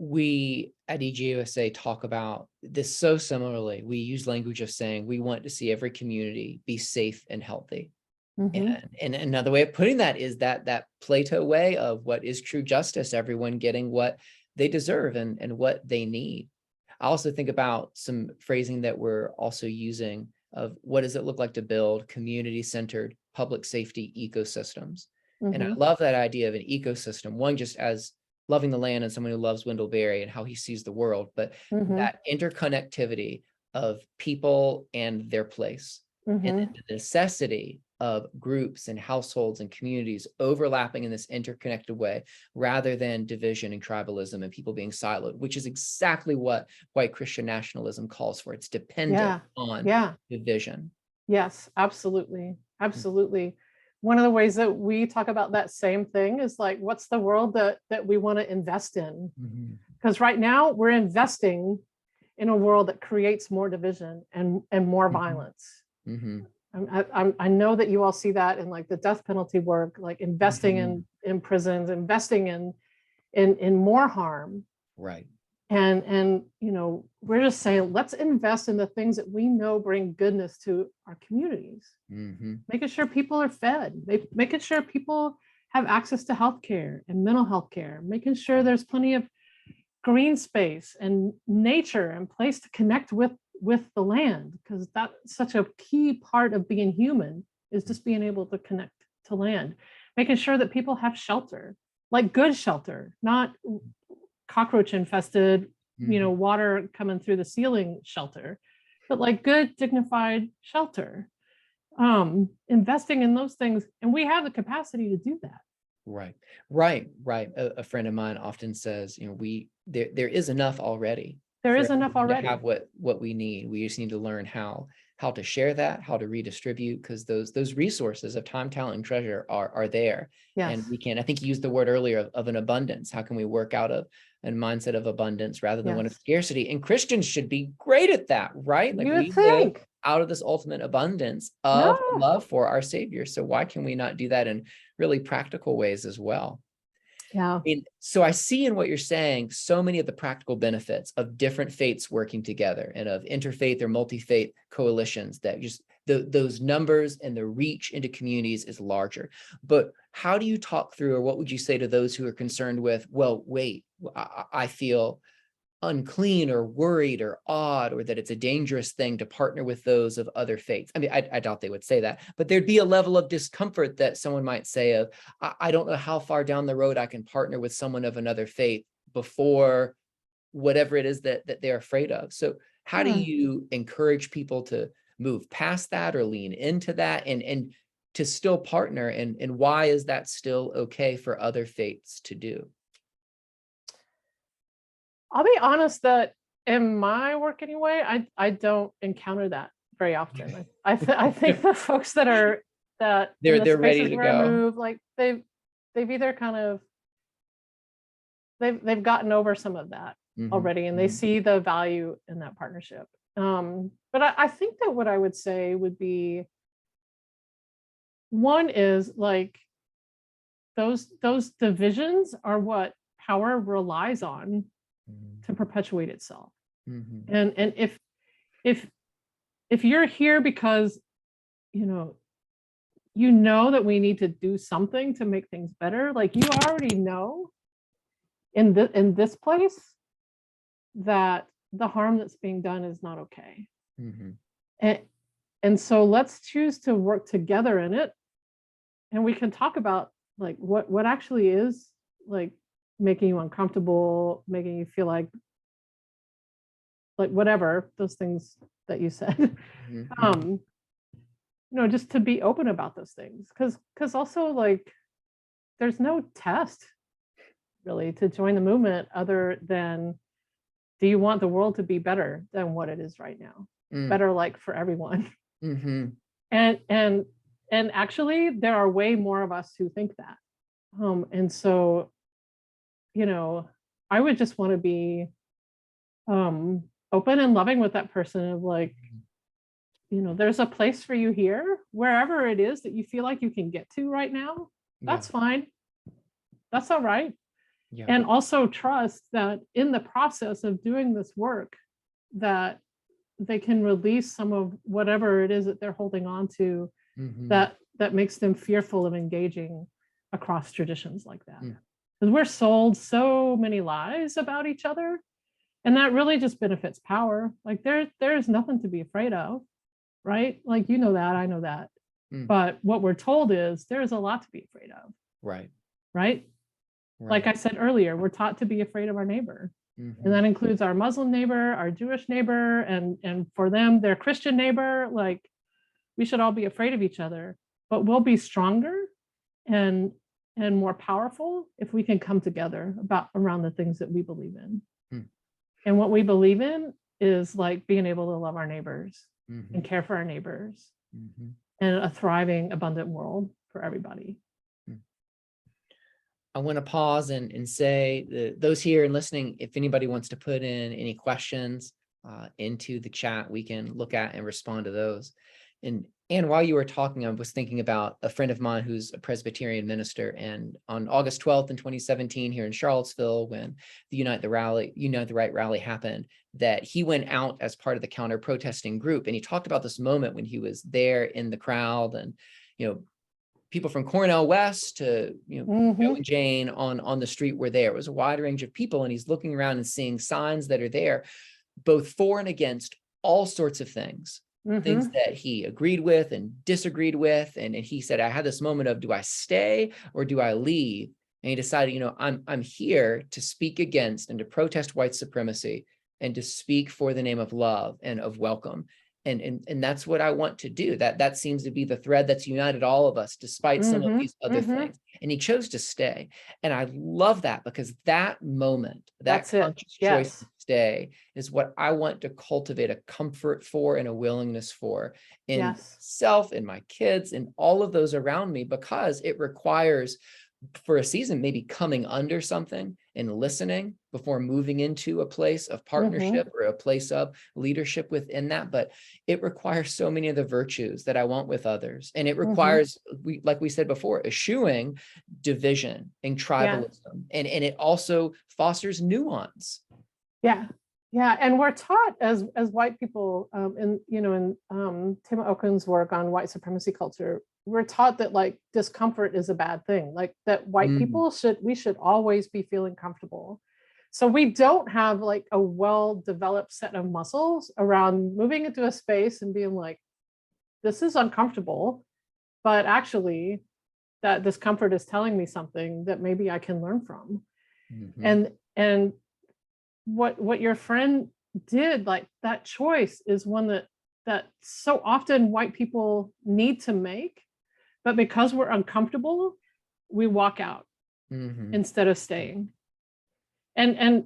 We at EJUSA talk about this so similarly. We use language of saying we want to see every community be safe and healthy. And another way of putting that is that Plato way of what is true justice, everyone getting what they deserve and what they need. I also think about some phrasing that we're also using of what does it look like to build community-centered public safety ecosystems. And I love that idea of an ecosystem, one just as loving the land and someone who loves Wendell Berry and how he sees the world, but that interconnectivity of people and their place and the necessity of groups and households and communities overlapping in this interconnected way rather than division and tribalism and people being siloed, which is exactly what white Christian nationalism calls for. It's dependent on division. Yes, absolutely. one of the ways that we talk about that same thing is like, what's the world that we want to invest in? Because right now we're investing in a world that creates more division and more violence. I know that you all see that in like the death penalty work, like investing in prisons, investing in more harm. Right. And you know, we're just saying, let's invest in the things that we know bring goodness to our communities. Making sure people are fed, making sure people have access to healthcare and mental health care, making sure there's plenty of green space and nature and place to connect with the land, because that's such a key part of being human, is just being able to connect to land. Making sure that people have shelter, like good shelter, not cockroach infested, you know, water coming through the ceiling shelter, but like good dignified shelter. Investing in those things, and we have the capacity to do that. Right. A friend of mine often says, you know, there is enough already. There is enough already. To have what we need. We just need to learn how to share that, how to redistribute, because those resources of time, talent, and treasure are there. Yes. And we can, I think you used the word earlier of an abundance. How can we work out of a mindset of abundance rather than one of scarcity? And Christians should be great at that, right? Like, we live out of this ultimate abundance of love for our Savior. So why can we not do that in really practical ways as well? Yeah. And so I see in what you're saying so many of the practical benefits of different faiths working together, and of interfaith or multi-faith coalitions, that just those numbers and the reach into communities is larger. But how do you talk through, or what would you say to those who are concerned with, well, wait, I feel unclean or worried or odd, or that it's a dangerous thing to partner with those of other faiths? I mean, I doubt they would say that, but there'd be a level of discomfort that someone might say of, I don't know how far down the road I can partner with someone of another faith before whatever it is that they're afraid of. So how do you encourage people to move past that or lean into that and to still partner? And why is that still okay for other faiths to do? I'll be honest that in my work anyway, I don't encounter that very often. I think the folks that are they're ready to go. Move, like they've either kind of they've gotten over some of that already, and they see the value in that partnership. But I think that what I would say would be, one is like those divisions are what power relies on to perpetuate itself. And if you're here because you know that we need to do something to make things better, like you already know in this place that the harm that's being done is not okay. And so let's choose to work together in it, and we can talk about like what actually is like making you uncomfortable, making you feel like whatever, those things that you said. Just to be open about those things, because also like there's no test really to join the movement other than, do you want the world to be better than what it is right now? Better, like for everyone. And actually there are way more of us who think that. And so I would just want to be open and loving with that person of like, there's a place for you here, wherever it is that you feel like you can get to right now. That's fine. That's all right. And also trust that in the process of doing this work, that they can release some of whatever it is that they're holding on to, that makes them fearful of engaging across traditions like that. Because we're sold so many lies about each other, and that really just benefits power. Like there's nothing to be afraid of, right? Like, that, I know that. But what we're told is there's a lot to be afraid of. Right. Like I said earlier, we're taught to be afraid of our neighbor. And that includes our Muslim neighbor, our Jewish neighbor, and for them, their Christian neighbor. Like, we should all be afraid of each other, but we'll be stronger and more powerful if we can come together around the things that we believe in. And what we believe in is like being able to love our neighbors and care for our neighbors and a thriving, abundant world for everybody. I want to pause and say that those here and listening, if anybody wants to put in any questions into the chat, we can look at and respond to those. And while you were talking, I was thinking about a friend of mine who's a Presbyterian minister. And on August 12th in 2017 here in Charlottesville, when the Unite the Right rally happened, that he went out as part of the counter protesting group. And he talked about this moment when he was there in the crowd, and, people from Cornell West to, Joe and Jane on the street were there. It was a wide range of people. And he's looking around and seeing signs that are there, both for and against all sorts of things. Things that he agreed with and disagreed with. And he said, I had this moment of, do I stay or do I leave? And he decided, I'm here to speak against and to protest white supremacy and to speak for the name of love and of welcome. And that's what I want to do. That seems to be the thread that's united all of us, despite some of these other things. And he chose to stay. And I love that, because that moment, that conscious choice to stay, is what I want to cultivate a comfort for and a willingness for in myself, in my kids, and all of those around me, because it requires, for a season, maybe coming under something and listening before moving into a place of partnership or a place of leadership within that. But it requires so many of the virtues that I want with others. And it requires, like we said before, eschewing division and tribalism. And it also fosters nuance. Yeah. And we're taught as white people, in Tim Okun's work on white supremacy culture, we're taught that like discomfort is a bad thing, like that white people we should always be feeling comfortable. So we don't have like a well-developed set of muscles around moving into a space and being like, this is uncomfortable, but actually that discomfort is telling me something that maybe I can learn from. And what your friend did, like that choice is one that so often white people need to make, but because we're uncomfortable, we walk out instead of staying. And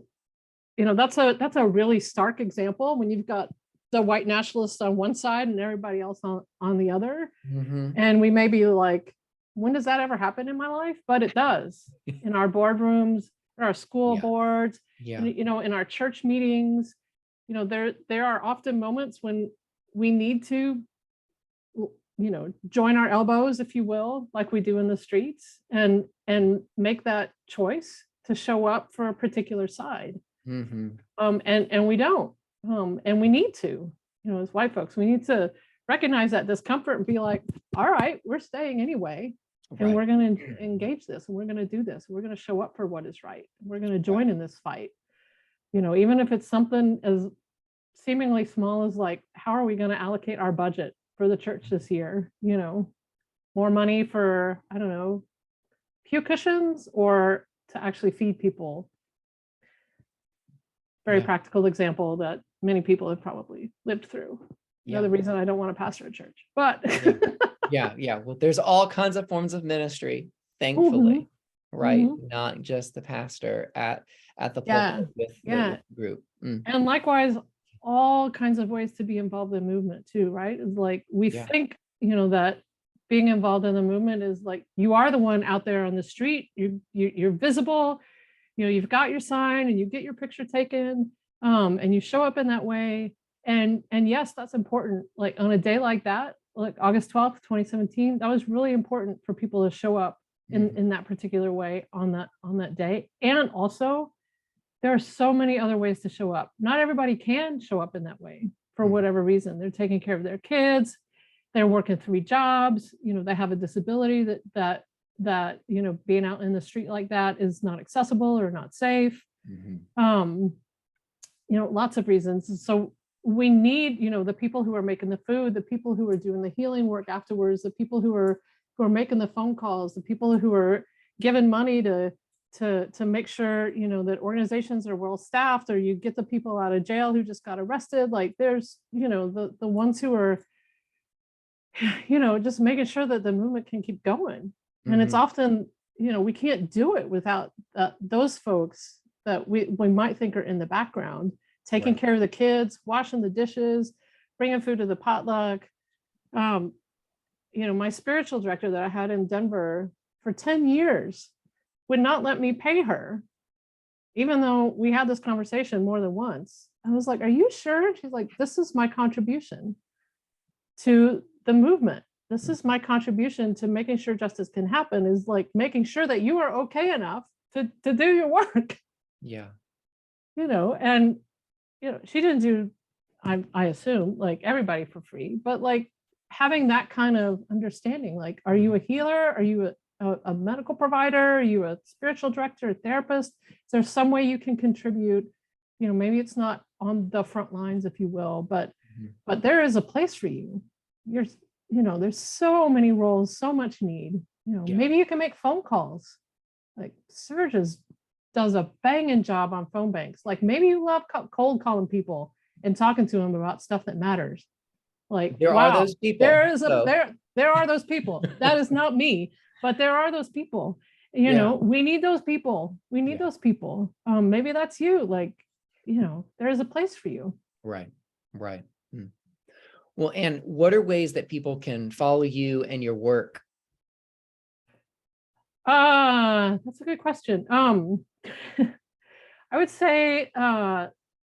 that's a really stark example when you've got the white nationalists on one side and everybody else on the other. And we may be like, when does that ever happen in my life? But it does in our boardrooms, in our school boards, in our church meetings. There are often moments when we need to join our elbows, if you will, like we do in the streets, and make that choice to show up for a particular side. And we don't, and we need to, as white folks, we need to recognize that discomfort and be like, all right, we're staying anyway, and we're going to engage this, and we're going to do this, and we're going to show up for what is right. We're going to join in this fight, even if it's something as seemingly small as like, how are we going to allocate our budget for the church this year? More money for, I don't know, pew cushions, or to actually feed people. Very practical example that many people have probably lived through. Another reason I don't want to pastor a church, but well, there's all kinds of forms of ministry, thankfully, right? Not just the pastor at the pulpit with the group. And likewise, all kinds of ways to be involved in movement too, right? It's like we think, that being involved in the movement is like, you are the one out there on the street, you're visible, you've got your sign and you get your picture taken, and you show up in that way. And yes, that's important. Like on a day like that, like August 12th, 2017, that was really important for people to show up in that particular way on that day. And also, there are so many other ways to show up. Not everybody can show up in that way for whatever reason. They're taking care of their kids, they're working 3 jobs, they have a disability that being out in the street like that is not accessible or not safe. Lots of reasons. So we need, the people who are making the food, the people who are doing the healing work afterwards, the people who are making the phone calls, the people who are giving money to make sure, that organizations are well staffed, or you get the people out of jail who just got arrested. Like there's, the ones who are, just making sure that the movement can keep going. And it's often, we can't do it without those folks that we might think are in the background, taking care of the kids, washing the dishes, bringing food to the potluck. my spiritual director that I had in Denver for 10 years would not let me pay her, even though we had this conversation more than once. I was like, are you sure? She's like, this is my contribution to the movement. This is my contribution to making sure justice can happen, is like making sure that you are okay enough to do your work. Yeah. And, she didn't do, I assume, like everybody for free, but like having that kind of understanding, like, are you a healer? Are you a medical provider? Are you a spiritual director, a therapist? Is there some way you can contribute? Maybe it's not on the front lines, if you will, but there is a place for you. There's so many roles, so much need. Maybe you can make phone calls. Like SURJ does a banging job on phone banks. Like maybe you love cold calling people and talking to them about stuff that matters. Like there are those people. There are those people. That is not me, but there are those people. We need those people. We need those people. Maybe that's you. Like, there is a place for you. Right. Well, and what are ways that people can follow you and your work? That's a good question. I would say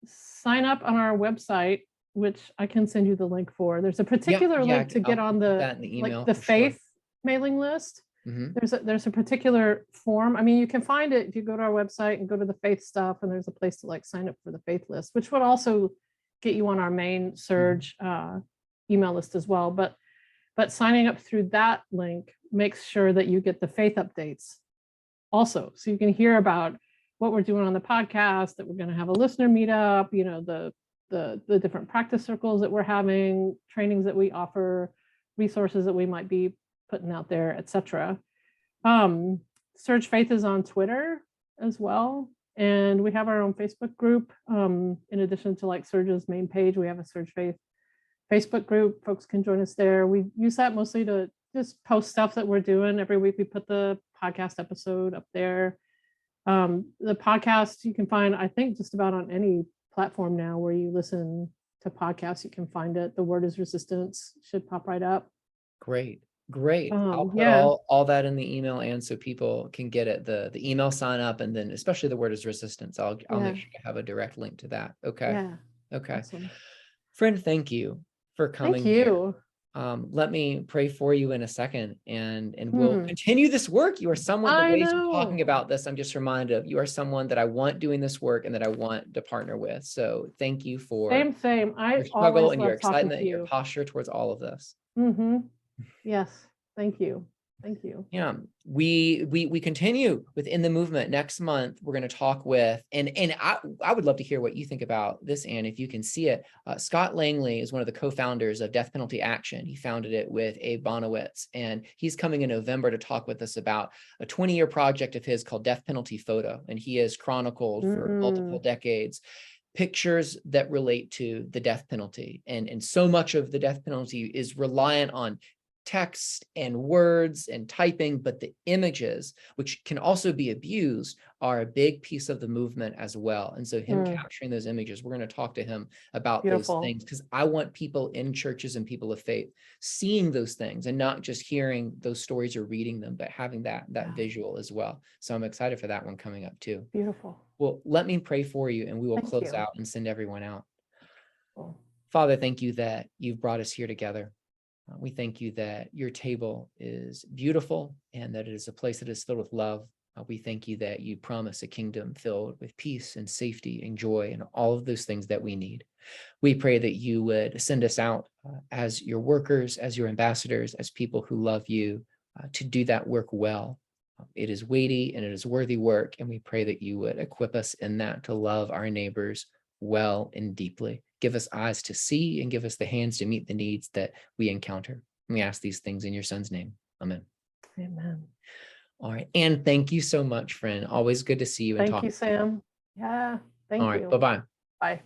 sign up on our website, which I can send you the link for. There's a particular link to get on the faith mailing list. There's a particular form. I mean, you can find it if you go to our website and go to the faith stuff, and there's a place to like sign up for the faith list, which would also get you on our main SURJ email list as well. But signing up through that link makes sure that you get the faith updates also. So you can hear about what we're doing on the podcast, that we're going to have a listener meetup, the different practice circles that we're having, trainings that we offer, resources that we might be putting out there, etc. SURJ Faith is on Twitter as well. And we have our own Facebook group. In addition to like SURJ's main page, we have a SURJ Faith Facebook group. Folks can join us there. We use that mostly to just post stuff that we're doing. Every week we put the podcast episode up there. The podcast you can find, I think, just about on any platform now where you listen to podcasts, you can find it. The Word is Resistance should pop right up. Great. I'll put all that in the email, and so people can get it, the email sign up, and then especially the Word is Resistance. I'll make sure to have a direct link to that. Okay. Yeah. Okay. Awesome. Friend, thank you for coming. Thank you. Let me pray for you in a second, and we'll continue this work. You are someone, the ways we're talking about this, I'm just reminded of, you are someone that I want doing this work and that I want to partner with. So thank you for same. your struggle and your excitement and your posture towards all of this. Yes. Thank you. Yeah, we continue within the movement. Next month, we're going to talk with, and I would love to hear what you think about this, Anne, if you can see it. Scott Langley is one of the co-founders of Death Penalty Action. He founded it with Abe Bonowitz, and he's coming in November to talk with us about a 20-year project of his called Death Penalty Photo, and he has chronicled for multiple decades pictures that relate to the death penalty, and so much of the death penalty is reliant on text and words and typing, but the images, which can also be abused, are a big piece of the movement as well. And so him capturing those images, we're going to talk to him about those things, because I want people in churches and people of faith seeing those things and not just hearing those stories or reading them, but having that visual as well. So I'm excited for that one coming up too. Beautiful. Well, let me pray for you, and we will close out and send everyone out. Father, thank you that you've brought us here together. We thank you that your table is beautiful and that it is a place that is filled with love. We thank you that you promise a kingdom filled with peace and safety and joy and all of those things that we need. We pray that you would send us out as your workers, as your ambassadors, as people who love you, to do that work well. It is weighty and it is worthy work, and we pray that you would equip us in that to love our neighbors well and deeply. Give us eyes to see and give us the hands to meet the needs that we encounter. We ask these things in your son's name. Amen. Amen. All right. And thank you so much, friend. Always good to see you and talk. Thank you, Sam. Yeah. Thank you. All right. Bye-bye. Bye.